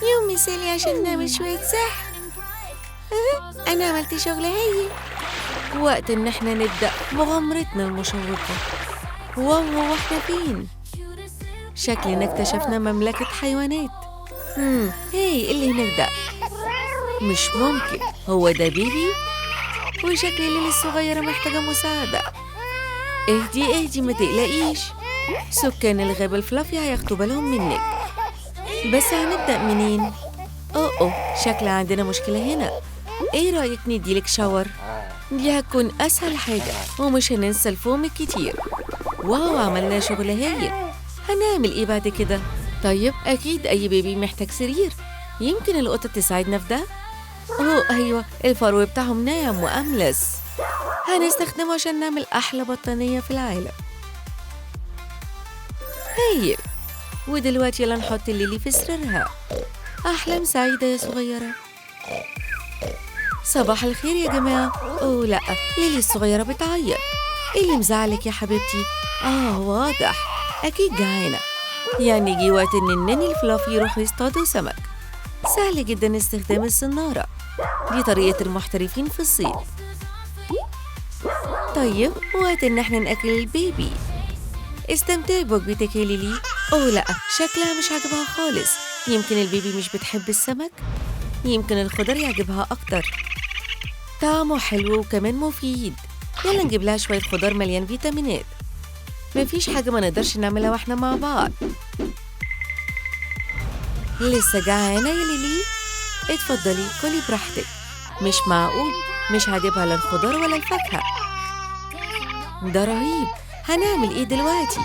يوم مثالي عشان نعمل شوية سحر. أنا عملت شغل هايل. وقت إن احنا نبدأ مغامرتنا المشوقة. واو، هو احنا فين؟ شكلنا اكتشفنا مملكة حيوانات. هاي، إيه اللي هناك ده؟ مش ممكن، هو ده بيبي؟ وشكل ليلي الصغيرة محتاجة مساعدة. اهدي ما تقلقيش، سكان الغابة الفلافي هياخدوا بالهم منك. بس هنبدأ منين؟ أوه، شكل عندنا مشكلة هنا. ايه رأيك نديلك شاور؟ دي هتكون أسهل حاجة، ومش هننسى الفوم الكتير. واو، عملنا شغل هايل. هنعمل ايه بعد كده؟ طيب أكيد أي بيبي محتاج سرير. يمكن القطة تساعدنا في ده؟ أيوة، الفرو بتاعهم ناعم وأملس. هنستخدمه عشان نعمل أحلى بطانية في العالم. هايل. ودلوقتي يلا نحط ليلي في سريرها. أحلام سعيدة يا صغيرة. صباح الخير يا جماعة. لا، ليلي الصغيرة بتعيط. إيه اللي مزعلك يا حبيبتي؟ واضح، أكيد جعانة. يعني جه وقت إن الناني الفلافي يروحوا يصطادوا سمك. سهل جدا استخدام الصنارة، دي طريقة المحترفين في الصيد. طيب، وقت إن احنا نأكل البيبي. استمتعي بوجبتك يا ليلي. لا، شكلها مش عاجبها خالص. يمكن البيبي مش بتحب السمك. يمكن الخضار يعجبها أكتر. طعمه حلو وكمان مفيد. يلا نجيب لها شوية خضار مليان فيتامينات. مفيش حاجة ما نقدرش نعملها واحنا مع بعض. لسه جعانة يا ليلي؟ اتفضلي كلي براحتك. مش معقول مش عاجبها لا الخضار ولا الفاكهة. ده رهيب. هنعمل ايه دلوقتي؟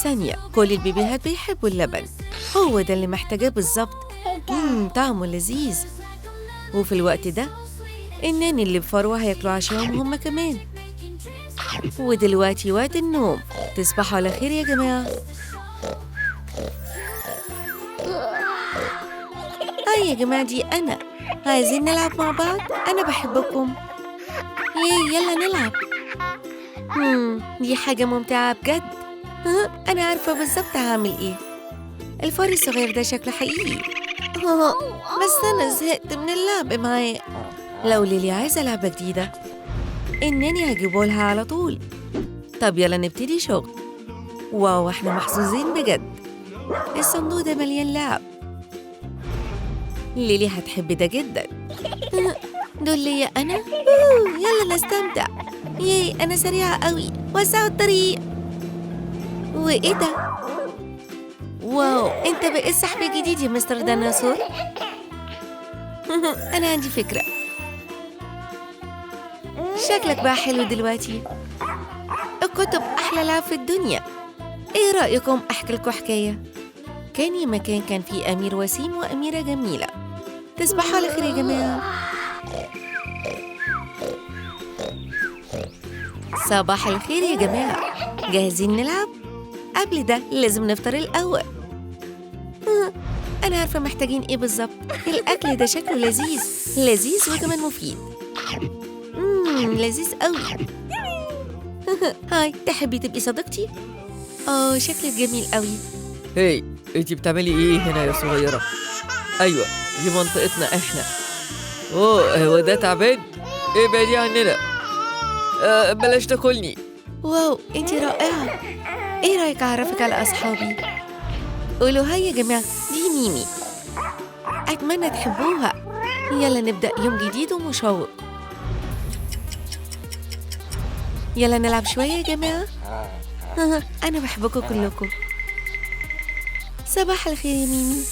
ثانية، كل البيبيهات بيحبوا اللبن. هو ده اللي محتاجاه بالظبط. طعمه لذيذ. وفي الوقت ده الناني اللي بفروة هياكلوا عشاهم هما كمان. ودلوقتي وقت النوم. تصبحوا على خير يا جماعة. يا جماعة، دي أنا. عايزين نلعب مع بعض؟ أنا بحبكم. يلا نلعب. دي حاجة ممتعة بجد. أنا عارفة بالظبط هعمل إيه. الفار الصغير ده شكله حقيقي. بس أنا زهقت من اللعب معاه. لو ليلي عايزة لعبة جديدة، الناني هجيبه لها على طول. طب يلا نبتدي شغل. واو، احنا محظوظين بجد. الصندوق ده مليان لعب. ليلي هتحب ده جدا. دول ليا أنا. يلا نستمتع. أنا سريعة قوي. وسعوا الطريق. وإيه ده؟ واو، أنت بقيت سحب جديد يا مستر ديناصور. أنا عندي فكرة. شكلك بقى حلو دلوقتي. الكتب أحلى لعب في الدنيا. إيه رأيكم أحكي لكم حكاية؟ كان يا مكان كان فيه أمير وسيم وأميرة جميلة. تصبحوا على خير يا جماعة. صباح الخير يا جماعة. جاهزين نلعب؟ قبل ده لازم نفطر الأول. أنا عارفة محتاجين إيه بالظبط. الأكل ده شكله لذيذ لذيذ وكمان مفيد. لذيذ قوي. هاي، تحبي تبقي صديقتي؟ شكلك جميل قوي. هاي، انتي بتعملي ايه هنا يا صغيرة؟ ايوه، دي منطقتنا احنا. هو ده تعبان؟ ابعدي عننا. بلاش تاكلني. واو، انتي رائعة. ايه رأيك اعرفك على اصحابي؟ قولوا هاي يا جماعة، دي ميمي. اتمنى تحبوها. يلا نبدأ يوم جديد ومشوق. يلا نلعب شوية يا جماعة. أنا بحبكم كلكم. صباح الخير يا ميمي.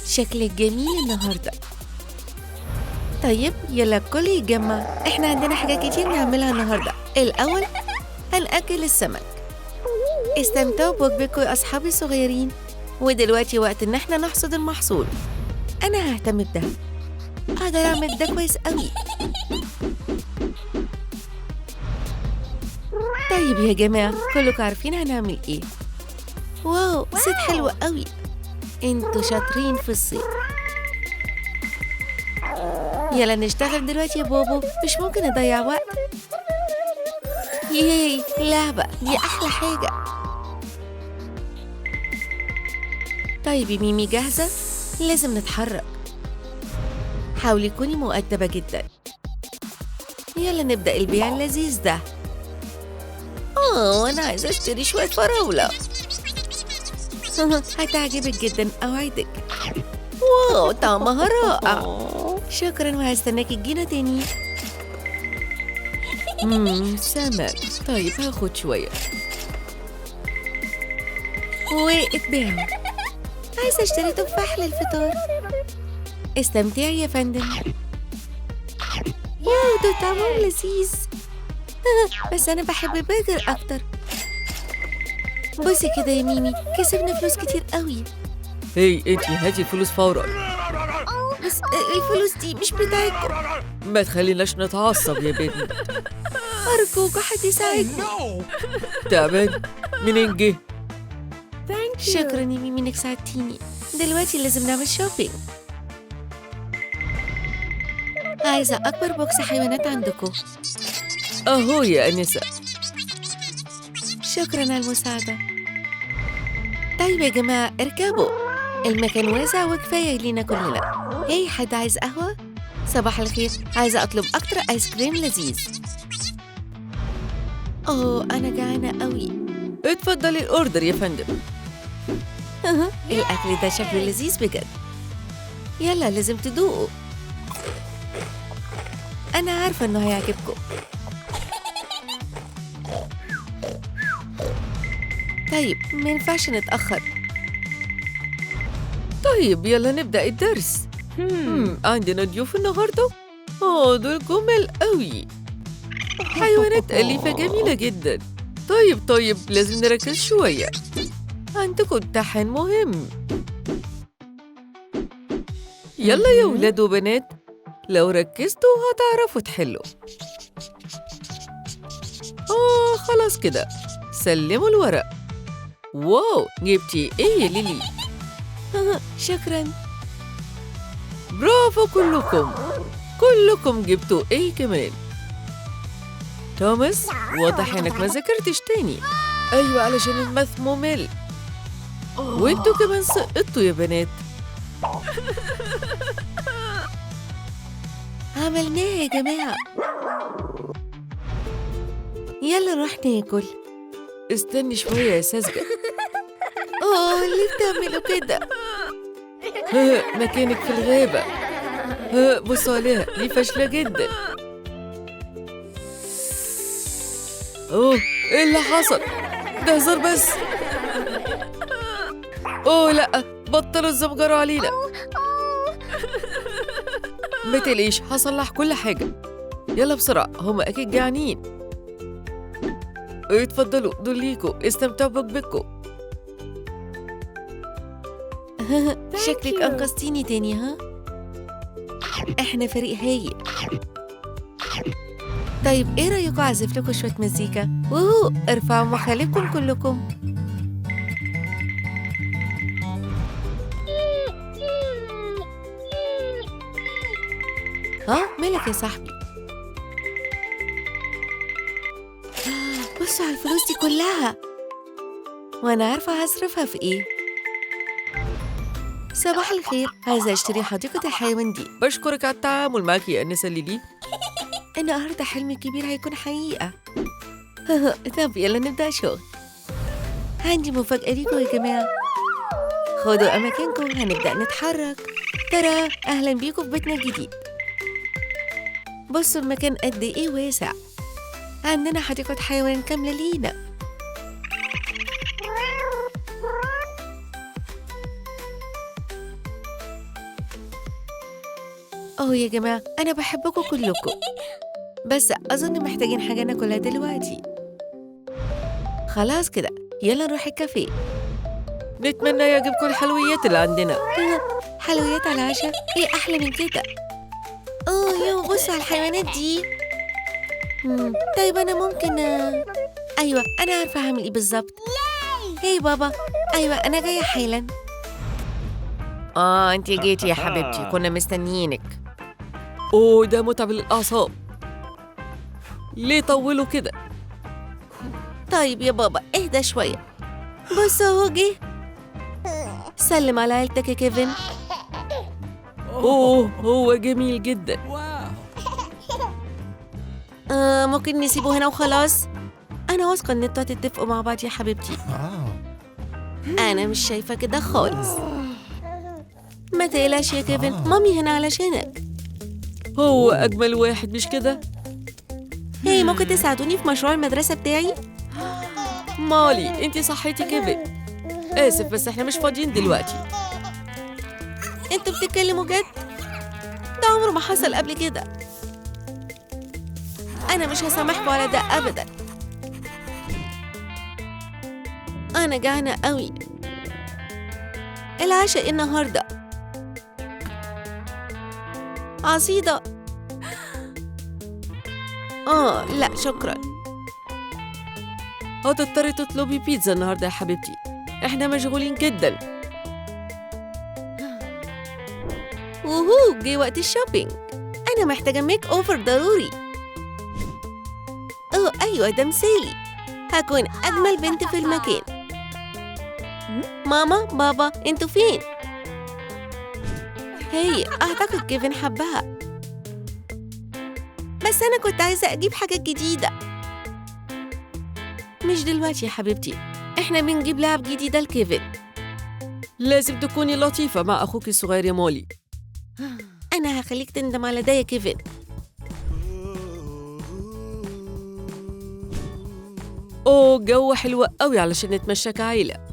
شكلك جميل النهاردة. طيب يلا الكل يتجمع. احنا عندنا حاجات كتير نعملها النهاردة. الأول هنأكل السمك. استمتعوا بوجبكم يا أصحابي الصغيرين. ودلوقتي وقت إن احنا نحصد المحصول. أنا ههتم بده. أقدر أعمل ده كويس قوي. طيب يا جماعة، كلكم عارفين هنعمل ايه. واو، صيد حلو قوي. انتوا شاطرين في الصيد. يلا نشتغل دلوقتي يا بوبو، مش ممكن نضيع وقت. لعبة دي أحلى حاجة. طيب يا ميمي، جاهزة؟ لازم نتحرك. حاولي كوني مؤدبة جدا. يلا نبدأ البيع اللذيذ ده. أنا عايزة أشتري شوية فراولة. هتعجبك جدا أوعدك. واو، طعمها رائع. شكرا، وهستناكي تجينا تاني. سمك. طيب هاخد شوية واتباعوا. عايزة اشتري تفاح للفطار. استمتعي يا فندم. واو، ده طعمه لذيذ. بس أنا بحب البرجر أكتر. بصي كده يا ميمي، كسبنا فلوس كتير قوي. هي انتي هاتي الفلوس فورا. بس الفلوس دي مش بتاعتكم. ما تخليناش نتعصب يا بنت. أرجوك حد يساعدني. تعبان؟ منين جه؟ شكرا يا ميمي إنك ساعدتيني. دلوقتي لازم نعمل شوبينج. عايزة أكبر بوكس حيوانات عندكم. أهو يا أنسة. شكرا على المساعدة. طيب يا جماعة اركبوا، المكان واسع وكفاية لينا كلنا. هي حد عايز قهوة؟ صباح الخير، عايزة أطلب أكتر آيس كريم لذيذ. أنا جعانة قوي. اتفضلي الأوردر يا فندم. الأكل ده شكله لذيذ بجد. يلا لازم تدوقوا. أنا عارفة إنه هيعجبكم. طيب ما ينفعش نتأخر. طيب يلا نبدأ الدرس. عندنا ضيوف النهاردة. دول جمل قوي. حيوانات أليفة جميلة جدا. طيب لازم نركز شوية. عندكم امتحان مهم. يلا يا ولاد وبنات، لو ركزتوا هتعرفوا تحلوا. خلاص كده، سلموا الورق. واو، جبتي ايه يا ليلي؟ شكراً. برافو كلكم جبتوا ايه كمان. توماس، واضح انك ما ذاكرتش تاني. ايوه، علشان الماث ممل. وانتوا كمان سقطتوا يا بنات. عملناها يا جماعة. يلا نروح ناكل. استني شوية يا ساذجة. ليه بتعملوا كده؟ مكانك في الغابة. بصوا عليها، دي فاشلة جدا. ايه اللي حصل؟ ده هزار بس. لا، بطلوا الزمجرة علينا. ما تقلقيش، هصلح كل حاجة. يلا بسرعة، هما أكيد جعانين. اتفضلوا، دول ليكوا، استمتعوا بوجبتكم. شكلك أنقذتيني تاني. إحنا فريق هايل. طيب إيه رأيكم أعزف لكم شوية مزيكا؟ ارفعوا مخالبكم كلكم. مالك يا صاحبي؟ بصوا على الفلوس دي كلها، وأنا عارفة هصرفها في إيه. صباح الخير، عايزة أشتري حديقة الحيوان دي. بشكرك على التعامل معاكي يا أنسة ليلي. النهاردة حلمي الكبير هيكون حقيقة. طب يلا نبدأ شغل. عندي مفاجأة ليكم يا جماعة. خدوا أماكنكم، هنبدأ نتحرك. ترى أهلا بيكم في بيتنا الجديد. بصوا المكان قد إيه واسع. عندنا حديقة حيوان كاملة لينا. يا جماعة، أنا بحبكم كلكم، بس أظن محتاجين حاجة ناكلها دلوقتي. خلاص كده، يلا نروح الكافيه. نتمنى يعجبكم الحلويات اللي عندنا. حلويات على العشاء؟ إيه أحلى من كده؟ يو، بصوا على الحيوانات دي. طيب أنا ممكن أيوة، أنا عارفة هعمل إيه بالظبط. هي بابا، أيوة أنا جاية حالا. أنتي جيتي يا حبيبتي، كنا مستنيينك. ده متعب للأعصاب. ليه طولوا كده؟ طيب يا بابا اهدى شوية. بص اهو جه. سلم على عيلتك يا كيفن. أوه هو جميل جدا. ممكن نسيبه هنا وخلاص؟ أنا واثقة إن انتوا هتتفقوا مع بعض يا حبيبتي. أنا مش شايفة كده خالص. ما تقلقش يا كيفن، مامي هنا علشانك. هو أجمل واحد مش كده؟ هي ممكن تساعدوني في مشروع المدرسة بتاعي؟ مالي انتي صحيتي كيفن. آسف بس احنا مش فاضيين دلوقتي. انتوا بتتكلموا جد؟ ده عمره ما حصل قبل كده. أنا مش هسامحكم على ده أبداً. أنا جعانة قوي. العشاء إيه النهاردة؟ عصيدة. لا شكراً. هتضطري تطلبي بيتزا النهاردة يا حبيبتي، احنا مشغولين جدا. وهو جه وقت الشوبينج. أنا محتاجة ميك أوفر ضروري. أيوة ده مثالي. هكون أجمل بنت في المكان. ماما بابا انتوا فين؟ هي أعتقد كيفن حبها، بس أنا كنت عايزة أجيب حاجات جديدة. مش دلوقتي يا حبيبتي، إحنا بنجيب لعب جديدة لكيفن. لازم تكوني لطيفة مع أخوك الصغير يا مولي. أنا هخليك تندم على ده يا كيفن. أوه جو حلو قوي علشان نتمشى كعيلة.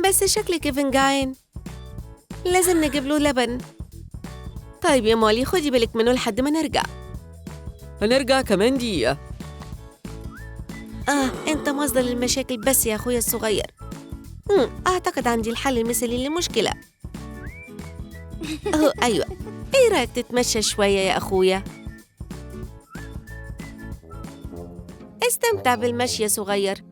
بس شكل كيفن جعان، لازم نجيب له لبن. طيب يا مولي خدي بالك منه لحد ما نرجع. هنرجع كمان دقيقة. أنت مصدر المشاكل بس يا أخويا الصغير. أعتقد عندي الحل المثالي للمشكلة. أيوة، إيه رأيك تتمشى شوية يا أخويا؟ استمتع بالمشي يا صغير.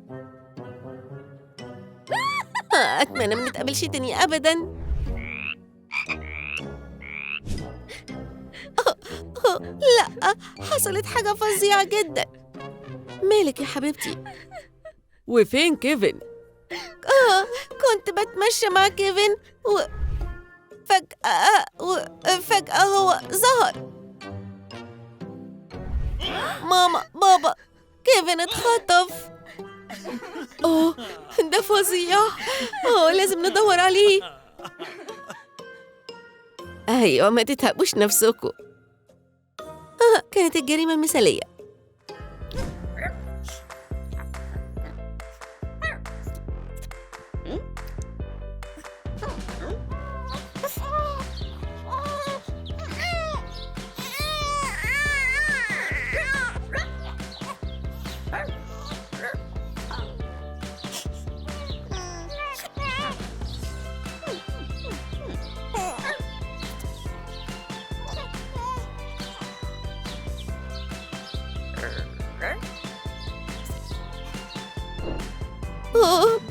أتمنى ما نتقابلش تاني أبداً. لا، حصلت حاجة فظيعة جدا. مالك يا حبيبتي؟ وفين كيفن؟ كنت بتمشى مع كيفن فجأة هو ظهر. ماما بابا كيفن اتخطف. ده فظيع. لازم ندور عليه. أيوة ما تتهبوش نفسكم. كانت الجريمة المثالية.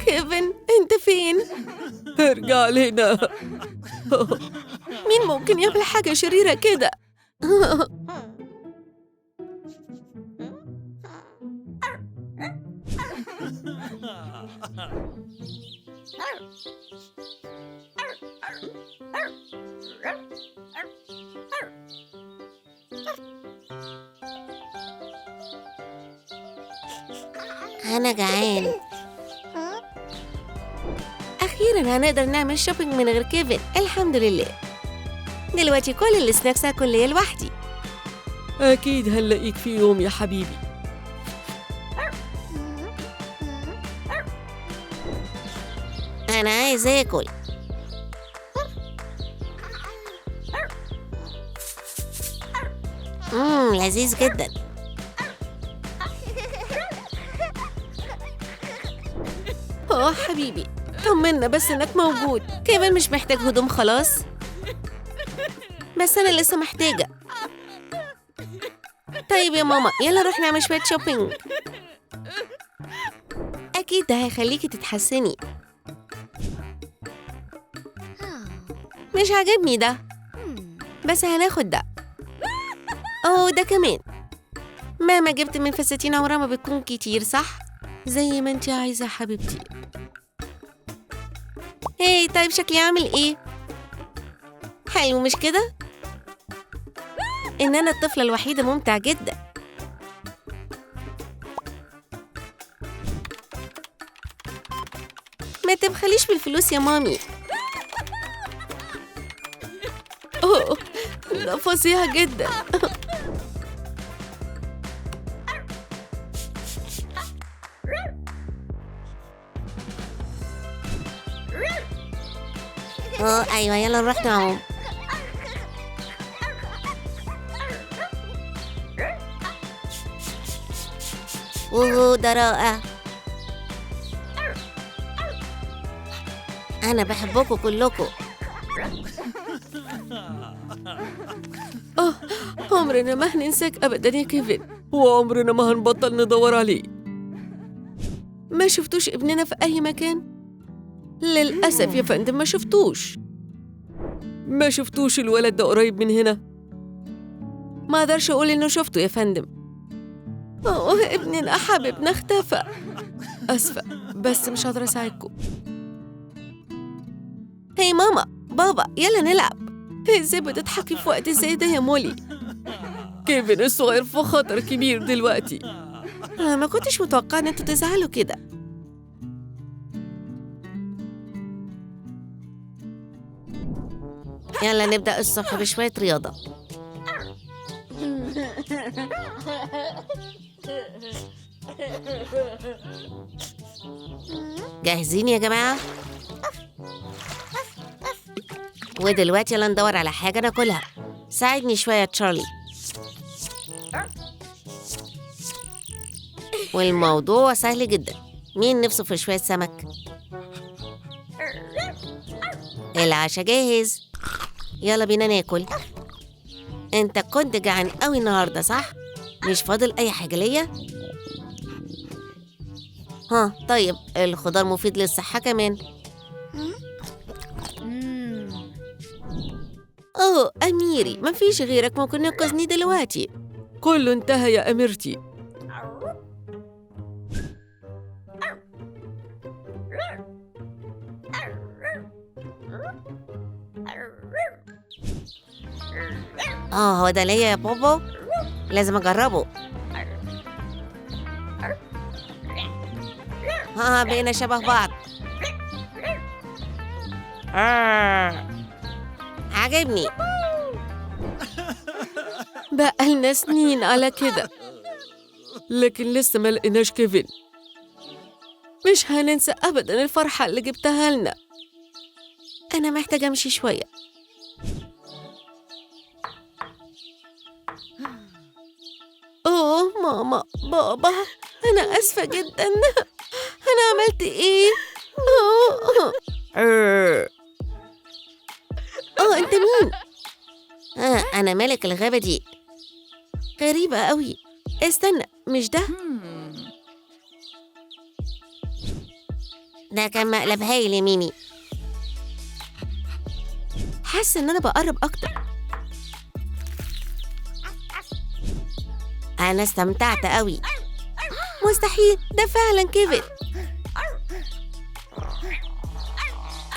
كيفن أنت فين؟ ارجع لنا. مين ممكن يعمل حاجة شريرة كده؟ أنا جعان. أخيراً هنقدر نعمل شوبينج من غير كيفن، الحمد لله. دلوقتي كل السناكس هاكل ليا لوحدي. أكيد هنلاقيك في يوم يا حبيبي. أنا عايز آكل. لذيذ جدا. حبيبي طمنا بس إنك موجود. كيفن مش محتاج هدوم خلاص، بس أنا لسه محتاجة. طيب يا ماما يلا نروح نعمل شوية شوبينج. أكيد ده هيخليكي تتحسني. مش عاجبني ده، بس هناخد ده. ده كمان. مهما جبت من فساتين عمرها ما بتكون كتير صح؟ زي ما انتي عايزة حبيبتي. طيب شكلي عامل ايه؟ حلو مش كده؟ إن أنا الطفلة الوحيدة ممتع جدا. ما تبخليش بالفلوس يا مامي. أوه ده فظيع جدا. أيوة يلا نروح نعوم. ده رائع. أنا بحبكم كلكم. عمرنا ما هننساك أبدا يا كيفن، وعمرنا ما هنبطل ندور عليه. ما شفتوش ابننا في أي مكان؟ للأسف يا فندم ما شفتوش. ما شفتوش الولد ده قريب من هنا؟ ما أقدرش أقول إنه شفته يا فندم. ابننا حبيبنا اختفى. أسفة بس مش قادرة أساعدكم. هي ماما بابا يلا نلعب. ازاي بتضحكي في وقت زي ده يا مولي؟ كيفن الصغير في خطر كبير دلوقتي. ما كنتش متوقعة إن انتوا تزعلوا كده. يلا نبدأ الصبح بشوية رياضة. جاهزين يا جماعة؟ ودلوقتي يلا ندور على حاجة ناكلها. ساعدني شوية يا تشارلي. والموضوع سهل جدا. مين نفسه في شوية سمك؟ العشاء جاهز. يلا بينا ناكل. انت كنت جعان قوي النهارده صح؟ مش فاضل اي حاجة ليا؟ طيب الخضار مفيد للصحة كمان. أميري مفيش غيرك ممكن ينقذني دلوقتي. كله انتهى يا أميرتي. هو ده ليا يا بابا؟ لازم أجربه. بقينا شبه بعض. عجبني. بقى لنا سنين على كده لكن لسه ما لقيناش كيفن. مش هننسى أبدا الفرحة اللي جبتها لنا. أنا محتاجة أمشي شوية. ماما بابا أنا أسفة جدا. أنا عملت إيه؟ أنت مين؟ أنا ملك الغابة دي. غريبة قوي. استنى مش ده؟ ده كان مقلب هايل يا ميمي. حاسة إن أنا بقرب أكتر. أنا استمتعت قوي. مستحيل ده فعلا كيفن.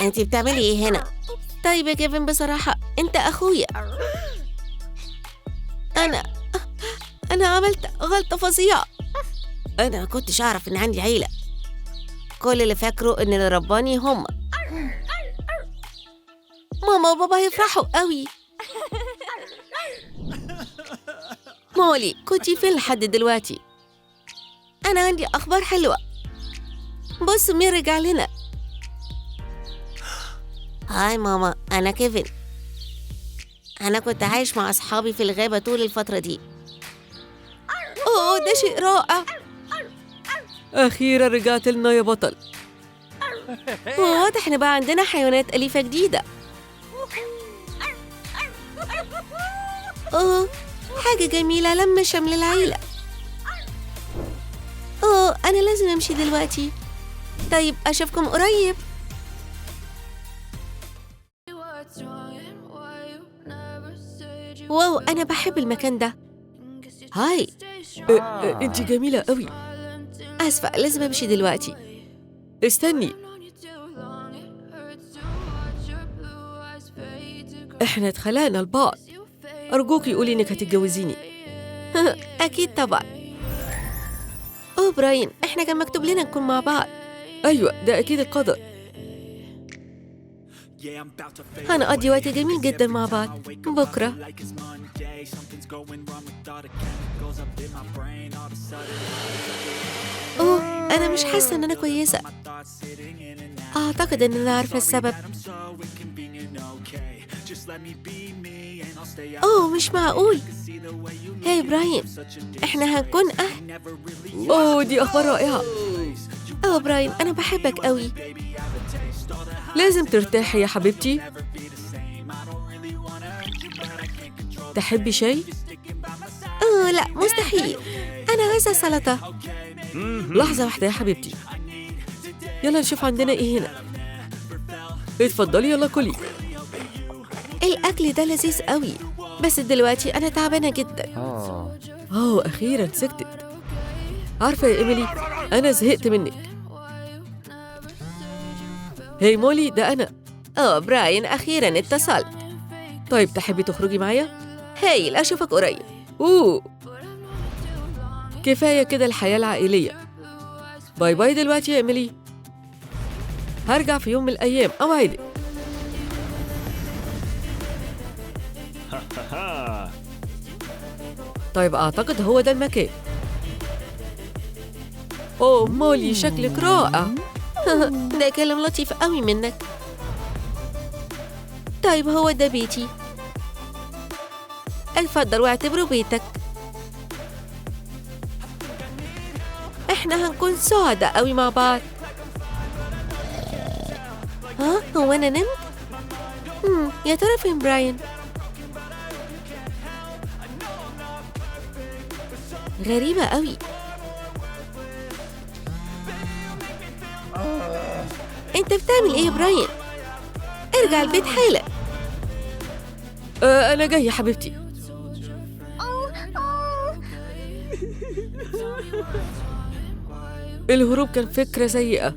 أنتي بتعملي إيه هنا؟ طيب يا كيفن بصراحة أنت أخويا. أنا عملت غلطة فظيعة. أنا ما كنتش أعرف إن عندي عيلة. كل اللي فاكره إن اللي رباني هم ماما وبابا. هيفرحوا قوي. مولي كنتي فين لحد دلوقتي؟ أنا عندي أخبار حلوة. بص مين رجع لنا. هاي ماما أنا كيفن. أنا كنت عايش مع أصحابي في الغابة طول الفترة دي. ده شيء رائع. أخيرا رجعت لنا يا بطل. واضح إن بقى عندنا حيوانات أليفة جديدة. حاجة جميلة لما شمل العيلة. أنا لازم أمشي دلوقتي. طيب أشوفكم قريب. واو أنا بحب المكان ده. هاي انت جميلة قوي. أسفة لازم أمشي دلوقتي. استني. إحنا اتخلقنا لبعض. أرجوكي قولي إنك هتتجوزيني. أكيد طبعا. أوه براين، إحنا كان مكتوب لنا نكون مع بعض. أيوة، ده أكيد القدر. هنقضي وقت جميل جدا مع بعض بكرة. أوه، أنا مش حاسة إن أنا كويسة. أعتقد إن أنا عارفة السبب. أوه مش معقول. هاي براين، إحنا هنكون أوه، دي أخبار رائعة. أوه براين، أنا بحبك قوي. لازم ترتاحي يا حبيبتي. تحبي شاي؟ أوه لا مستحيل، أنا عايزة سلطة. لحظة واحدة يا حبيبتي. يلا نشوف عندنا إيه هنا. اتفضلي يلا كلي. الأكل ده لذيذ قوي، بس دلوقتي أنا تعبانة جدا. أوه أخيراً سكتت. عارفة يا إيميلي، أنا زهقت منك. هاي مولي، ده أنا. أوه براين، أخيراً اتصلت. طيب تحبي تخرجي معايا؟ هايل، أشوفك قريب. أوه، كفاية كده الحياة العائلية. باي باي دلوقتي يا إيميلي. هرجع في يوم من الأيام أوعدك. طيب أعتقد هو ده المكان. أوه مولي، شكلك رائع. ده كلام لطيف قوي منك. طيب هو ده بيتي، اتفضل واعتبره بيتك. احنا هنكون سعداء قوي مع بعض. ها، هو انا نمت؟ يا ترى فين براين؟ غريبة قوي. انت بتعمل ايه يا براين؟ ارجع البيت حالا. أنا جاي يا حبيبتي. الهروب كان فكرة سيئة.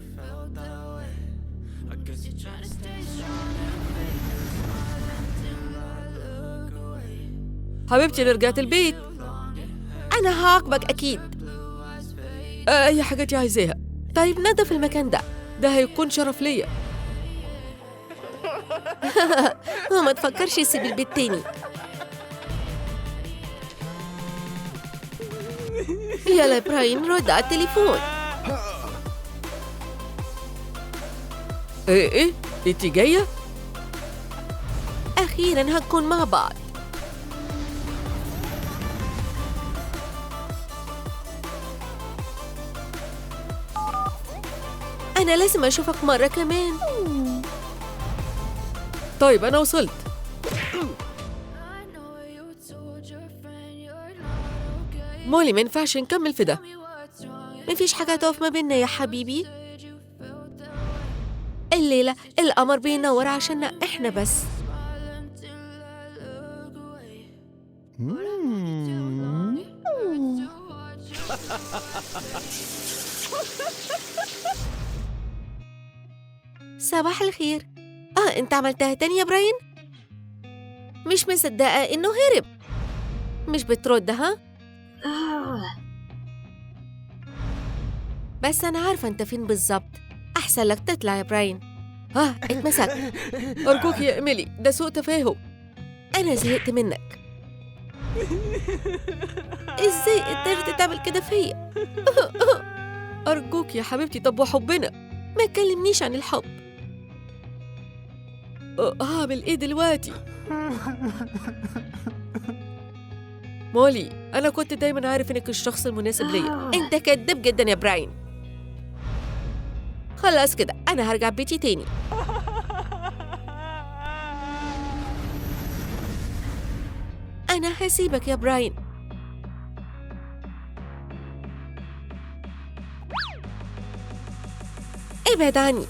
حبيبتي، أنا رجعت البيت. انا هعاقبك اكيد. أي حاجة انتي عايزاها. طيب نظف المكان ده. ده هيكون شرف ليا. وما تفكرش يسيب البيت تاني. يلا يا براين، رد على التليفون. إيه انتي جاية؟ أخيراً هنكون مع بعض. أنا لازم أشوفك مرة كمان. طيب أنا وصلت. مولي، ما ينفعش نكمل في ده. مفيش حاجة تقف ما بيننا يا حبيبي. الليلة القمر بينور عشاننا إحنا بس. صباح الخير. أنت عملتها تاني يا براين؟ مش مصدقة إنه هرب. مش بترد ها؟ بس أنا عارفة أنت فين بالظبط. أحسن لك تطلع يا براين. اتمسك. أرجوك يا إيميلي، ده سوء تفاهم. أنا زهقت منك. إزاي قدرت تعمل كده فيا؟ أرجوك يا حبيبتي، طب وحبنا؟ ما تكلمنيش عن الحب. هعمل إيه دلوقتي؟ مولي، أنا كنت دايماً عارف إنك الشخص المناسب ليا. أنت كذاب جدا يا براين. خلاص كده، أنا هرجع بيتي تاني. أنا هسيبك يا براين. ابعد عني.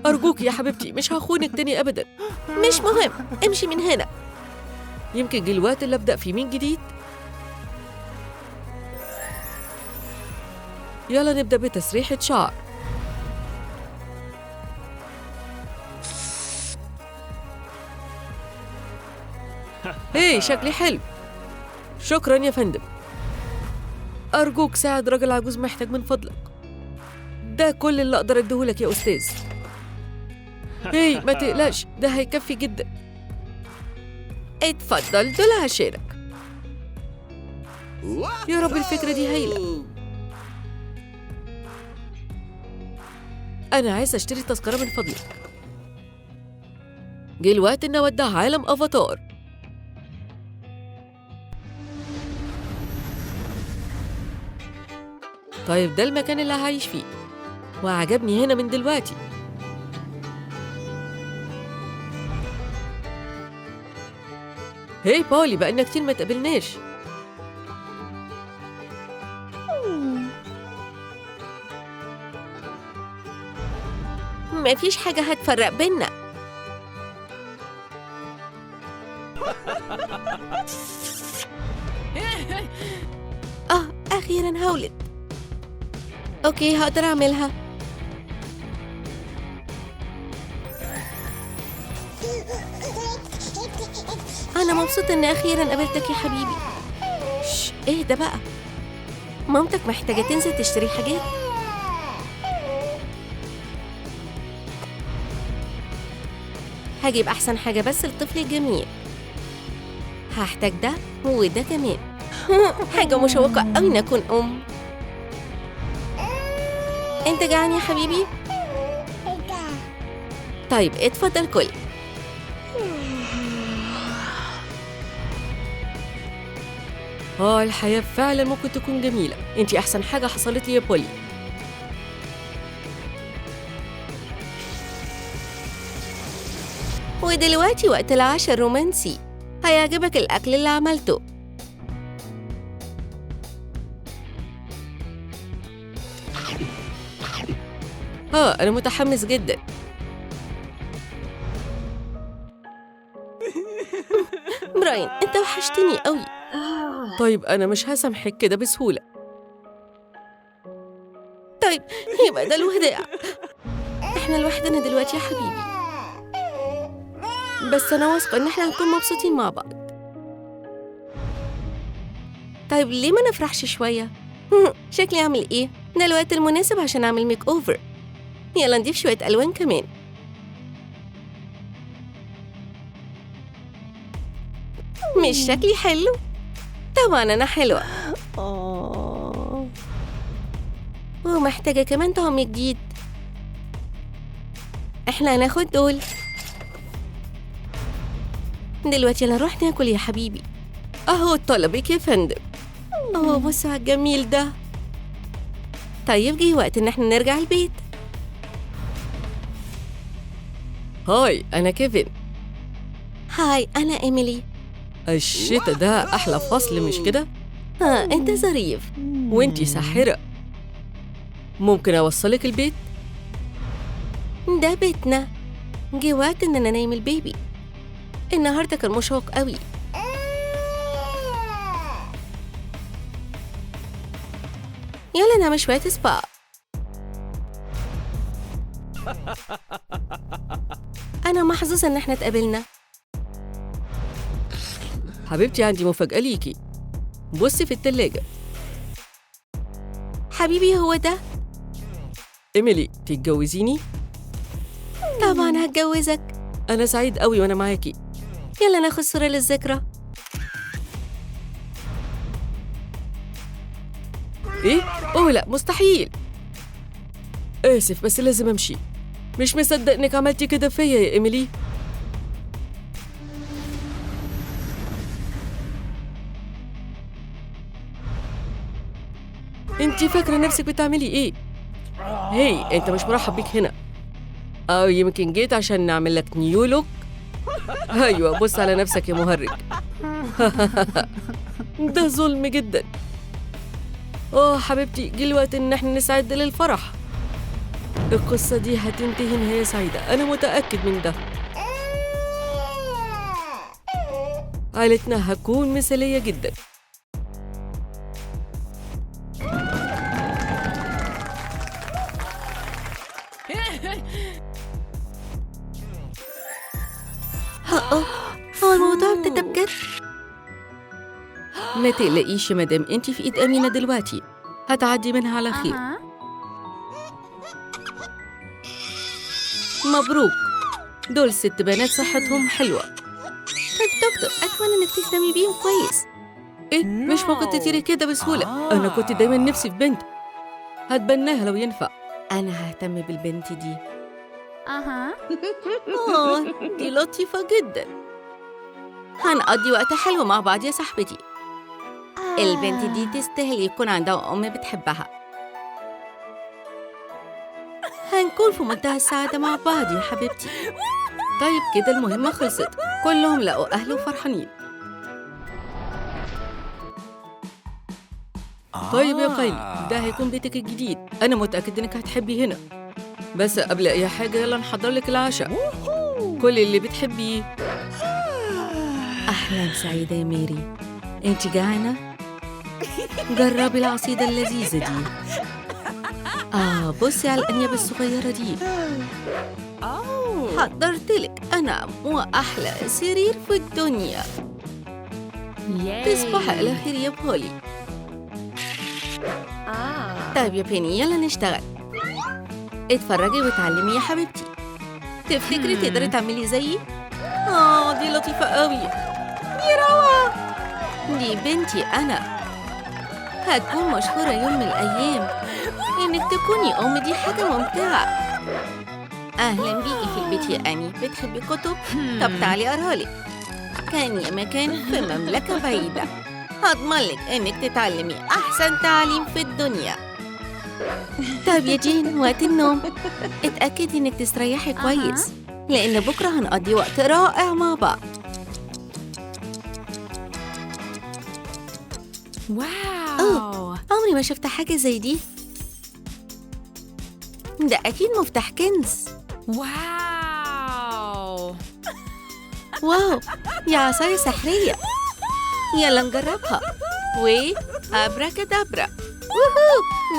أرجوك يا حبيبتي، مش هخونك تاني أبداً. مش مهم، امشي من هنا. يمكن جه الوقت اللي أبدأ فيه من جديد. يلا نبدأ بتسريحة شعر. هي شكلي حلو. شكرا يا فندم. أرجوك ساعد راجل عجوز محتاج من فضلك. ده كل اللي أقدر أديهولك يا أستاذ. هي ما تقلقش، ده هيكفي جدا. اتفضل، دول هشارك. يا رب الفكرة دي هايلة. أنا عايز أشتري تذكرة من فضلك. جه الوقت إن أودع عالم أفاتار. طيب ده المكان اللي هعيش فيه، وعجبني هنا من دلوقتي. هي بولي، بقالنا كتير ما تقابلناش. مفيش حاجة هتفرق بينا. أخيراً هولت. أوكي، هقدر أعملها. أنا مبسوطة إني أخيراً قابلتك يا حبيبي. اهدى بقى، مامتك محتاجة تنزل تشتري حاجات. هجيب أحسن حاجة بس للطفل الجميل. هحتاج ده وده كمان. حاجة مشوقة أوي إني أكون أم. أنت جعان يا حبيبي؟ طيب اتفضل كل. الحياة فعلا ممكن تكون جميلة. انتي أحسن حاجة حصلت لي يا بولي. ودلوقتي وقت العشاء الرومانسي. هيعجبك الأكل اللي عملته. أنا متحمس جدا. براين، أنت وحشتني قوي. طيب أنا مش هسامحك كده بسهولة. طيب يبقى ده الوداع. إحنا لوحدنا دلوقتي يا حبيبي، بس أنا واثقة إن إحنا هنكون مبسوطين مع بعض. طيب ليه ما نفرحش شوية؟ شكلي أعمل إيه؟ ده الوقت المناسب عشان أعمل ميك أوفر. يلا نضيف شوية ألوان كمان. مش شكلي حلو؟ طبعاً أنا حلوة. ومحتاجة كمان طعم جديد. إحنا هناخد دول. دلوقتي يلا نروح ناكل يا حبيبي. أهو طلبك يا فندم. بصوا على الجميل ده. طيب جه وقت إن إحنا نرجع البيت. هاي، أنا كيفن. هاي، أنا إيميلي. الشتا ده أحلى فصل، مش كده؟ أنت ظريف. وإنتي ساحرة. ممكن أوصلك البيت؟ ده بيتنا. جه وقت إننا ننيم البيبي. النهاردة كان مشوق قوي. يلا نعمل شوية سبا. أنا محظوظة إن إحنا اتقابلنا. حبيبتي، عندي مفاجأة ليكي. بصي في التلاجة. حبيبي، هو ده؟ إيميلي، تتجوزيني؟ طبعاً هتجوزك. أنا سعيد قوي وأنا معاكي. يلا ناخد صورة للذكرى. إيه؟ لا، مستحيل. آسف بس لازم أمشي. مش مصدق إنك عملتي كده فيا يا إيميلي. انتي فاكرة نفسك بتعملي ايه؟ هي انت مش مرحب بيك هنا. او يمكن جيت عشان نعمل لك نيو لوك. ايوه، بص على نفسك يا مهرج. ده ظلم جدا. حبيبتي، جه الوقت ان احنا نستعد للفرح. القصة دي هتنتهي نهاية سعيدة، انا متأكد من ده. عائلتنا هتكون مثالية جدا. هو الموضوع ابتدى بجد؟ ما تقلقيش يا مدام، انت في ايد امينه دلوقتي، هتعدي منها على خير. مبروك، دول 6 بنات صحتهم حلوه. طيب دكتور، اتمنى انك تهتمي بيهم كويس. ايه، مش ممكن تطيري كده بسهوله. انا كنت دايما نفسي في بنت، هتبناها لو ينفع. انا ههتم بالبنت دي. دي لطيفه جدا، هنقضي وقت حلو مع بعض يا صاحبتي. البنت دي تستاهل يكون عندها أم بتحبها. هنكون في منتهى السعادة مع بعض يا حبيبتي. طيب كده المهمة خلصت، كلهم لقوا أهل وفرحانين. طيب يا قيلي، ده هيكون بيتك الجديد، أنا متأكد إنك هتحبي هنا. بس قبل أي حاجة يلا نحضر لك العشاء، كل اللي بتحبيه. أحلام سعيدة يا ميري، أنت جعانة؟ جربي العصيدة اللذيذة دي. بصي على الأنياب الصغيرة دي، حضرتلك أنا وأحلى سرير في الدنيا. تصبح على خير يا بولي. طيب يا بيني، يلا نشتغل. اتفرجي وتعلمي يا حبيبتي. تفتكري تقدري تعملي زيي؟ دي لطيفة قوي، دي روعة. دي بنتي أنا، هتكون مشهورة يوم من الأيام. إنك تكوني أم دي حاجة ممتعة. أهلا بيكي في البيت يا أني، بتحبي كتب؟ طب تعالي أقرالك. كان يا مكان في مملكة بعيدة، هضمنلك إنك تتعلمي أحسن تعليم في الدنيا. طب يا جين، وقت النوم، اتأكدي إنك تستريحي كويس، لأن بكرة هنقضي وقت رائع مع بعض. واو، عمري ما شفت حاجة زي دي. ده أكيد مفتاح كنز. واو، يا عصاية سحرية، يلا نجربها. أبراكادابرا،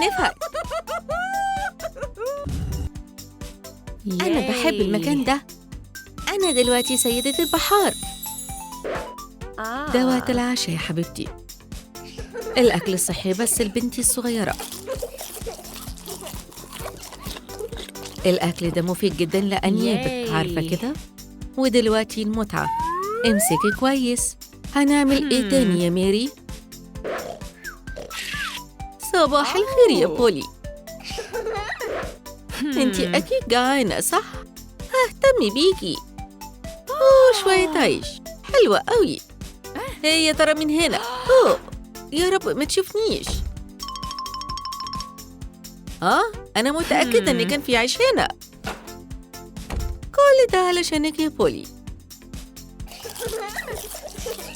نفهم. أنا بحب المكان ده، أنا دلوقتي سيدة البحار. ده وقت العشاء يا حبيبتي، الأكل الصحي بس لبنتي الصغيرة. الأكل ده مفيد جدا لأنيابك، عارفة كده؟ ودلوقتي المتعة، امسكي كويس. هنعمل إيه تاني يا ميري؟ صباح الخير يا بولي. انتي أكيد جعانة صح؟ ههتم بيكي. شوية عيش، حلوة قوي. يا ترى من هنا؟ يا رب ما تشوفنيش. أنا متأكدة إن كان في عيش هنا. كل ده علشانك يا بولي.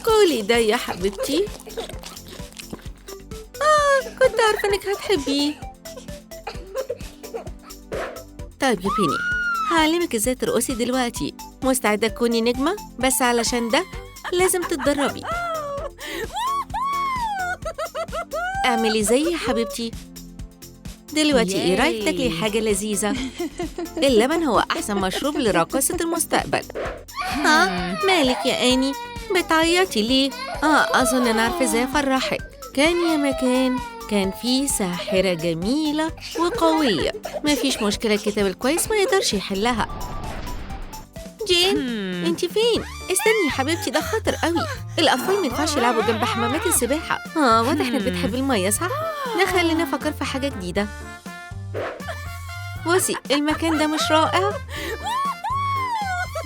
كل ده يا حبيبتي. كنت عارفة إنك هتحبيه. طيب يا بيني، هعلمك إزاي ترقصي دلوقتي. مستعدة تكوني نجمة؟ بس علشان ده لازم تتدربي. اعملي زي يا حبيبتي. دلوقتي ايه رايك تاكلي حاجة لذيذة؟ اللبن هو أحسن مشروب لراقصة المستقبل. مالك يا آني؟ بتعيطي ليه؟ أظن أنا عارفة ازاي أفرحك. كان يا مكان كان في ساحرة جميلة وقوية، مفيش مشكلة الكتاب الكويس ما يقدرش يحلها. جين، انتي فين؟ استني يا حبيبتي، ده خطر قوي. الأطفال ما ينفعش يلعبوا جنب حمامات السباحة. واضح إنك بتحب المية صح؟ ده خلينا نفكر في حاجة جديدة. بصي، المكان ده مش رائع؟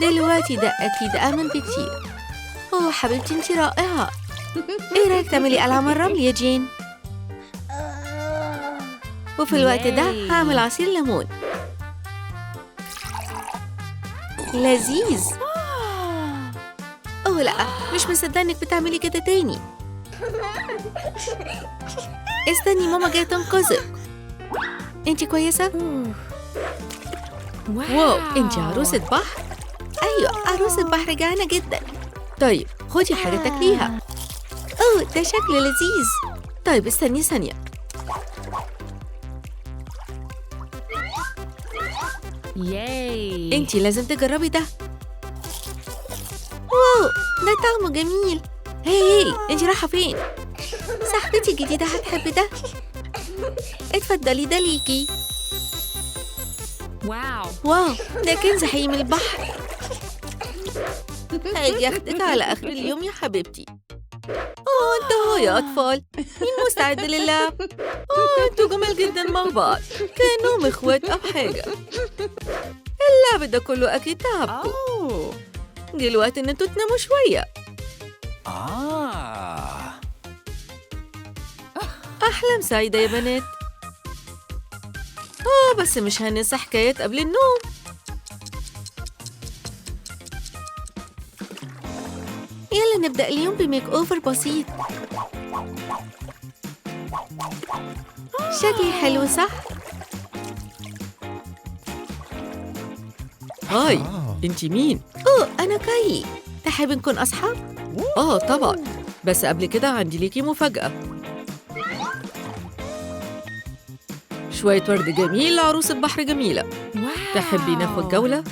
دلوقتي ده أكيد أمن بكتير. حبيبتي انتي رائعة. ايه رأيك تعملي ألعاب الرمل يا جين؟ وفي الوقت ده هعمل عصير ليمون لذيذ. لا، مش مصدقة انك بتعملي كده تاني. استني، ماما جاية تنقذك. انتي كويسة؟ واو، انتي عروسة بحر؟ ايوه، عروسة بحر جعانة جدا. طيب خدي حاجة تاكليها. ده شكله لذيذ. طيب استني ثانية. ياي، انتي لازم تجربي ده. أوه، ده طعمه جميل. هي انتي رايحة فين؟ صاحبتي الجديدة هتحب ده. اتفضلي ده ليكي. واو، ده كنز حقيقي من البحر. هاجي اخدك على اخر اليوم يا حبيبتي. انتوا يا اطفال، مين مستعد للعب؟ انتوا جمال جدا مع بعض، كانهم اخوات او حاجة. اللعب ده كله اكيد تعبكم. جه الوقت ان انتوا تناموا شوية. احلام سعيدة يا بنات. بس مش هننسى حكايات قبل النوم. يلا نبدأ اليوم بميك أوفر بسيط. شكلي حلو صح؟ هاي، انتي مين؟ أنا كايلي. تحب نكون أصحاب؟ طبعا، بس قبل كده عندي ليكي مفاجأة. شوية ورد جميل لعروسة بحر جميلة. تحبي ناخد جولة؟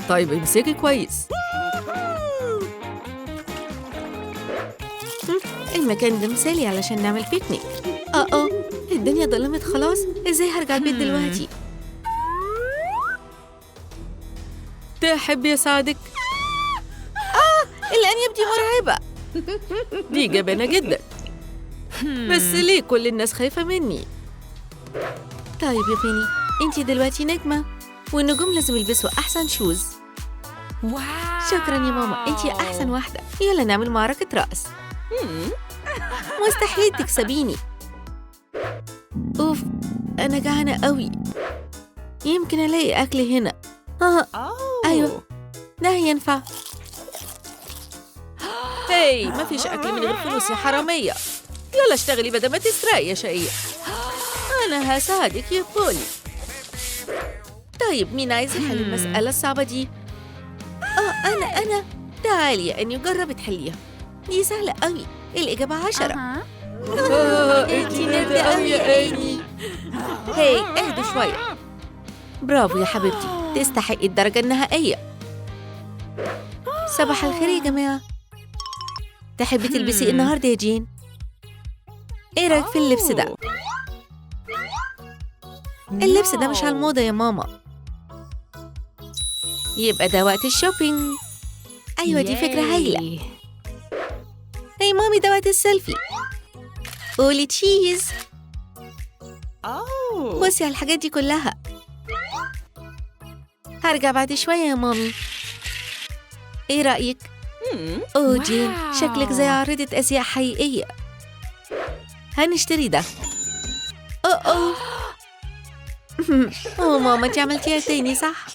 طيب امسكي كويس. المكان ده مثالي علشان نعمل بيكنيك. الدنيا ظلمت خلاص. ازاي هرجع البيت دلوقتي؟ تحبي أساعدك؟ الأنياب دي مرعبة. دي جبانة جدا. بس ليه كل الناس خايفة مني؟ طيب يا فيني، انتي دلوقتي نجمة، والنجوم لازم يلبسوا أحسن شوز. شكرا يا ماما، انتي أحسن واحدة. يلا نعمل معركة رقص. مستحيل تكسبيني. أوف، أنا جعانة قوي. يمكن ألاقي أكل هنا. أيوة، ده ينفع. هاي، ما فيش أكل من غير فلوس يا حرامية. يلا اشتغلي بدل ما تسرقي يا شقية. أنا هساعدك يا بولي. طيب مين عايز يحل المسألة الصعبة دي؟ أنا. تعالي يا أني جربي تحليها. دي سهلة قوي. الإجابة 10. انتي نادة قوي يا أني. هاي، اهدوا شوية. برافو يا حبيبتي، تستحقي الدرجة النهائية. صباح الخير يا جماعة. تحبي تلبسي إيه النهاردة يا جين؟ إيه رأيك في اللبس ده؟ اللبس ده مش على الموضة يا ماما. يبقى ده وقت الشوبينج. أيوة، دي فكرة هايلة. هاي مامي، ده وقت السيلفي. قولي تشيز. بصي على الحاجات دي كلها. هرجع بعد شوية يا مامي. إيه رأيك؟ جين، شكلك زي عارضة أزياء حقيقية. هنشتري ده. ماما، انتي عملتيها تاني صح؟